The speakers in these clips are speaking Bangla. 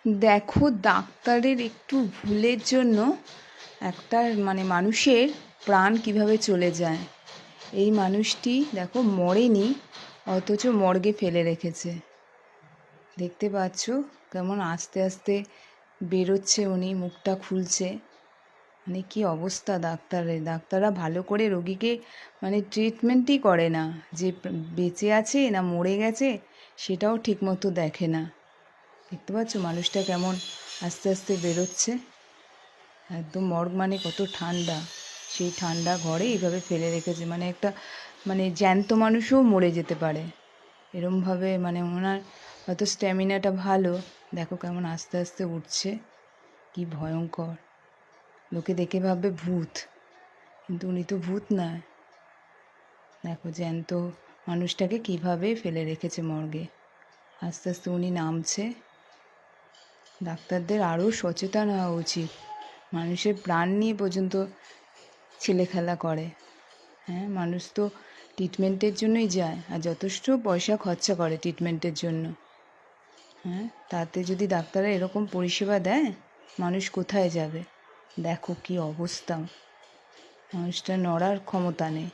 দেখো, ডাক্তারের একটু ভুলের জন্য একটা মানুষের প্রাণ কিভাবে চলে যায়। এই মানুষটি দেখো মরেনি, অথচ মর্গে ফেলে রেখেছে। দেখতে পাচ্ছ কেমন আস্তে আস্তে বেরোচ্ছে, উনি মুখটা খুলছে। কি অবস্থা ডাক্তারের! ডাক্তাররা ভালো করে রোগীকে ট্রিটমেন্টই করে না, যে বেঁচে আছে না মরে গেছে সেটাও ঠিকমতো দেখে না। দেখতে পাচ্ছ মানুষটা কেমন আস্তে আস্তে বেরোচ্ছে। একদম মর্গ কত ঠান্ডা, সেই ঠান্ডা ঘরে এইভাবে ফেলে রেখেছে। একটা জ্যান্ত মানুষও মরে যেতে পারে এরমভাবে। ওনার হয়তো স্ট্যামিনাটা ভালো। দেখো কেমন আস্তে আস্তে উঠছে, কি ভয়ঙ্কর! লোকে দেখে ভাববে ভূত, কিন্তু উনি তো ভূত নয়। দেখো জ্যান্ত মানুষটাকে কিভাবে ফেলে রেখেছে মর্গে। আস্তে আস্তে উনি নামছে। ডাক্তারদের আরও সচেতন হওয়া উচিত। মানুষের প্রাণ নিয়ে পর্যন্ত ছেলেখেলা করে। হ্যাঁ, মানুষ তো ট্রিটমেন্টের জন্যই যায়, আর যথেষ্ট পয়সা খরচা করে ট্রিটমেন্টের জন্য। হ্যাঁ, তাতে যদি ডাক্তাররা এরকম পরিষেবা দেয়, মানুষ কোথায় যাবে? দেখো কি অবস্থা, মানুষটা নড়ার ক্ষমতা নেই।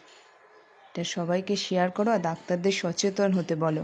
এটা সবাইকে শেয়ার করো আর ডাক্তারদের সচেতন হতে বলো।